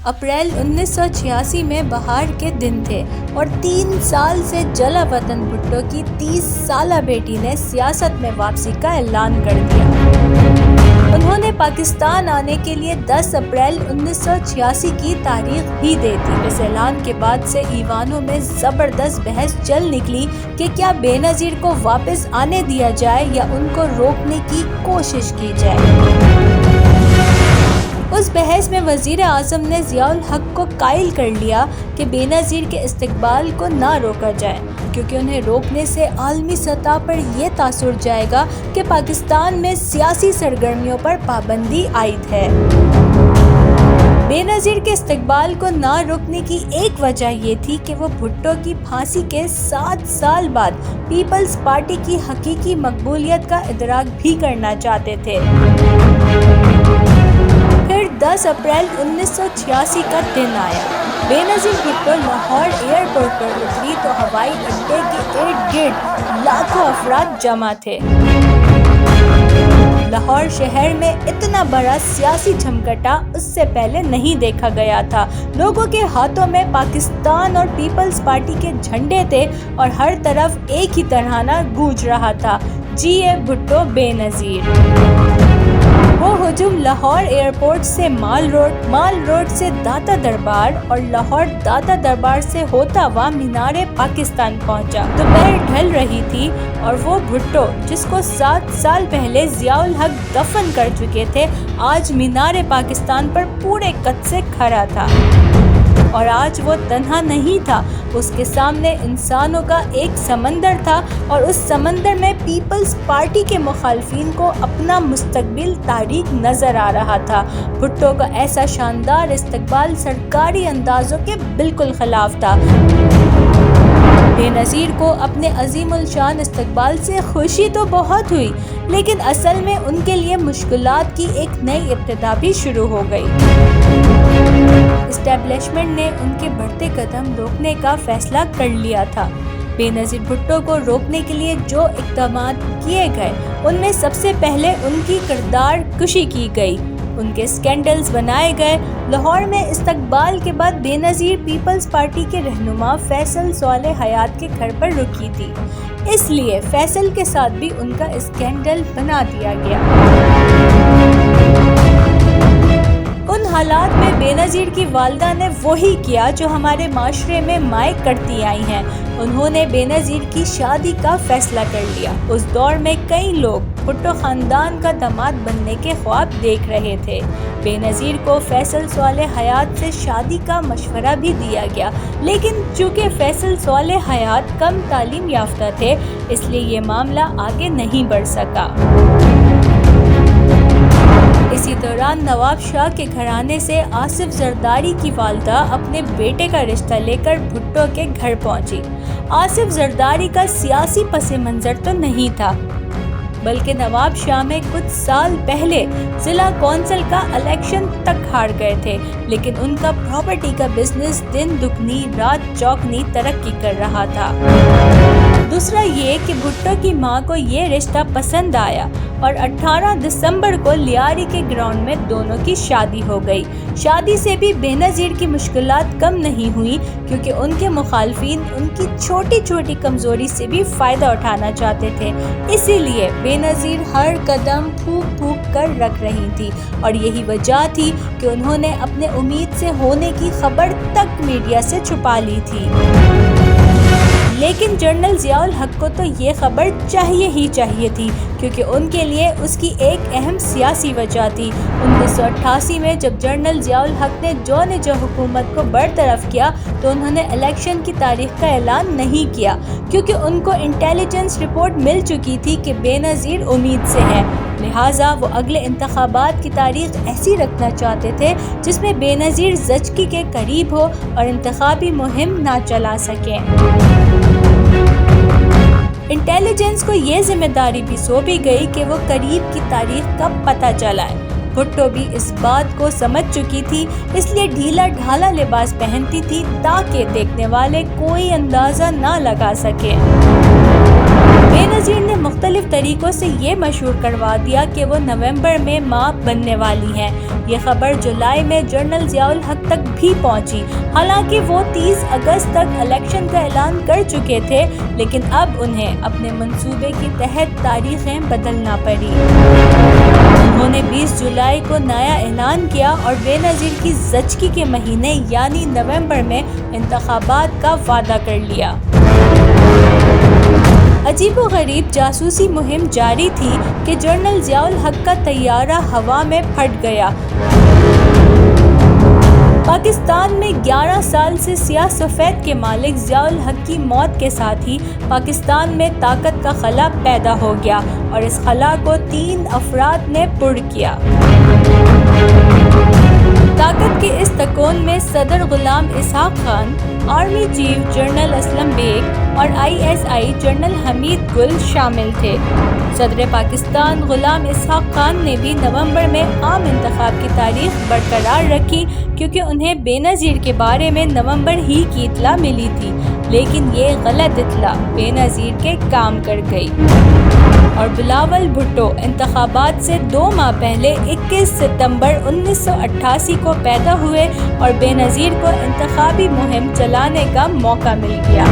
April 1986 میں بہار کے دن تھے اور 3 سال سے جلا وطن بھٹو کی 30 سالہ بیٹی نے سیاست میں واپسی کا اعلان کر دیا۔ انہوں نے پاکستان آنے کے لیے 10 اپریل 1986 کی تاریخ بھی دے دی۔ اس اعلان کے بعد سے ایوانوں میں زبردست بحث چل نکلی کہ کیا بے نظیر کو واپس آنے دیا جائے یا ان کو روکنے کی کوشش کی جائے۔ اس بحث میں وزیر اعظم نے ضیاء الحق کو قائل کر لیا کہ بے نظیر کے استقبال کو نہ روکا جائے، کیونکہ انہیں روکنے سے عالمی سطح پر یہ تاثر جائے گا کہ پاکستان میں سیاسی سرگرمیوں پر پابندی عائد ہے۔ بے نظیر کے استقبال کو نہ روکنے کی ایک وجہ یہ تھی کہ وہ بھٹو کی پھانسی کے 7 سال بعد پیپلز پارٹی کی حقیقی مقبولیت کا ادراک بھی کرنا چاہتے تھے۔ پھر 10 اپریل 1986 کا دن آیا۔ بے نظیر بھٹو لاہور ایئرپورٹ پر اتری تو ہوائی اڈے کے ارد گرد لاکھوں افراد جمع تھے۔ لاہور شہر میں اتنا بڑا سیاسی جھمگٹا اس سے پہلے نہیں دیکھا گیا تھا۔ لوگوں کے ہاتھوں میں پاکستان اور پیپلز پارٹی کے جھنڈے تھے اور ہر طرف ایک ہی ترانہ گونج رہا تھا، جیے بھٹو بے نظیر۔ وہ ہجوم لاہور ایئرپورٹ سے مال روڈ سے داتا دربار اور لاہور داتا دربار سے ہوتا ہوا مینار پاکستان پہنچا۔ دوپہر ڈھل رہی تھی اور وہ بھٹو جس کو 7 سال پہلے ضیاء الحق دفن کر چکے تھے، آج مینار پاکستان پر پورے قد سے کھڑا تھا۔ اور آج وہ تنہا نہیں تھا، اس کے سامنے انسانوں کا ایک سمندر تھا اور اس سمندر میں پیپلز پارٹی کے مخالفین کو اپنا مستقبل تاریک نظر آ رہا تھا۔ بھٹو کا ایسا شاندار استقبال سرکاری اندازوں کے بالکل خلاف تھا۔ بے نظیر کو اپنے عظیم الشان استقبال سے خوشی تو بہت ہوئی، لیکن اصل میں ان کے لیے مشکلات کی ایک نئی ابتدا بھی شروع ہو گئی۔ اسٹیبلشمنٹ نے ان کے بڑھتے قدم روکنے کا فیصلہ کر لیا تھا۔ بے نظیر بھٹو کو روکنے کے لیے جو اقدامات کیے گئے ان میں سب سے پہلے ان کی کردار کشی کی گئی، ان کے سکینڈلز بنائے گئے۔ لاہور میں استقبال کے بعد بے نظیر پیپلز پارٹی کے رہنما فیصل صالح حیات کے گھر پر رکی تھی، اس لیے فیصل کے ساتھ بھی ان کا اسکینڈل بنا دیا گیا۔ ان حالات میں بے نظیر کی والدہ نے وہی کیا جو ہمارے معاشرے میں مائیں کرتی آئی ہیں، انہوں نے بے نظیر کی شادی کا فیصلہ کر لیا۔ اس دور میں کئی لوگ بھٹو خاندان کا داماد بننے کے خواب دیکھ رہے تھے۔ بے نظیر کو فیصل صالح حیات سے شادی کا مشورہ بھی دیا گیا، لیکن چونکہ فیصل صالح حیات کم تعلیم یافتہ تھے، اس لیے یہ معاملہ آگے نہیں بڑھ سکا۔ اسی دوران نواب شاہ کے گھرانے سے آصف زرداری کی والدہ اپنے بیٹے کا رشتہ لے کر بھٹو کے گھر پہنچی۔ آصف زرداری کا سیاسی پس منظر تو نہیں تھا، بلکہ نواب شاہ میں کچھ سال پہلے ضلع کونسل کا الیکشن تک ہار گئے تھے، لیکن ان کا پراپرٹی کا بزنس دن دگنی رات چوگنی ترقی کر رہا تھا۔ دوسرا یہ کہ بھٹو کی ماں کو یہ رشتہ پسند آیا اور 18 دسمبر کو لیاری کے گراؤنڈ میں دونوں کی شادی ہو گئی۔ شادی سے بھی بے نظیر کی مشکلات کم نہیں ہوئی، کیونکہ ان کے مخالفین ان کی چھوٹی چھوٹی کمزوری سے بھی فائدہ اٹھانا چاہتے تھے، اسی لیے بے نظیر ہر قدم پھونک پھونک کر رکھ رہی تھی، اور یہی وجہ تھی کہ انہوں نے اپنے امید سے ہونے کی خبر تک میڈیا سے چھپا لی تھی۔ لیکن جنرل ضیاء الحق کو تو یہ خبر چاہیے تھی، کیونکہ ان کے لیے اس کی ایک اہم سیاسی وجہ تھی۔ 1988 میں جب جنرل ضیاء الحق نے جو حکومت کو برطرف کیا تو انہوں نے الیکشن کی تاریخ کا اعلان نہیں کیا، کیونکہ ان کو انٹیلیجنس رپورٹ مل چکی تھی کہ بے نظیر امید سے ہیں، لہٰذا وہ اگلے انتخابات کی تاریخ ایسی رکھنا چاہتے تھے جس میں بے نظیر زچگی کے قریب ہو اور انتخابی مہم نہ چلا سکیں۔ انٹیلیجنس کو یہ ذمہ داری بھی سونپی گئی کہ وہ قریب کی تاریخ کا پتہ چلائے۔ بھٹو بھی اس بات کو سمجھ چکی تھی، اس لیے ڈھیلا ڈھالا لباس پہنتی تھی تاکہ دیکھنے والے کوئی اندازہ نہ لگا سکے۔ بےنظیر نے مختلف طریقوں سے یہ مشہور کروا دیا کہ وہ نومبر میں ماں بننے والی ہیں۔ یہ خبر جولائی میں جنرل ضیاء الحق تک بھی پہنچی۔ حالانکہ وہ 30 اگست تک الیکشن کا اعلان کر چکے تھے، لیکن اب انہیں اپنے منصوبے کے تحت تاریخیں بدلنا پڑی۔ انہوں نے 20 جولائی کو نیا اعلان کیا اور بےنظیر کی زچگی کے مہینے یعنی نومبر میں انتخابات کا وعدہ کر لیا۔ عجیب و غریب جاسوسی مہم جاری تھی کہ جنرل ضیاء الحق کا طیارہ ہوا میں پھٹ گیا۔ پاکستان میں 11 سال سے سیاہ سفید کے مالک ضیاء الحق کی موت کے ساتھ ہی پاکستان میں طاقت کا خلا پیدا ہو گیا اور اس خلا کو 3 افراد نے پر کیا۔ طاقت کے اس تکون میں صدر Ghulam Ishaq Khan, army chief general Aslam Beg اور ISI جنرل حمید گل شامل تھے۔ صدر پاکستان غلام اسحاق خان نے بھی نومبر میں عام انتخاب کی تاریخ برقرار رکھی کیونکہ انہیں بےنظیر کے بارے میں نومبر ہی کی اطلاع ملی تھی، لیکن یہ غلط اطلاع بےنظیر کے کام کر گئی اور بلاول بھٹو انتخابات سے 2 ماہ پہلے 21 ستمبر 1988 کو پیدا ہوئے اور بےنظیر کو انتخابی مہم چلانے کا موقع مل گیا۔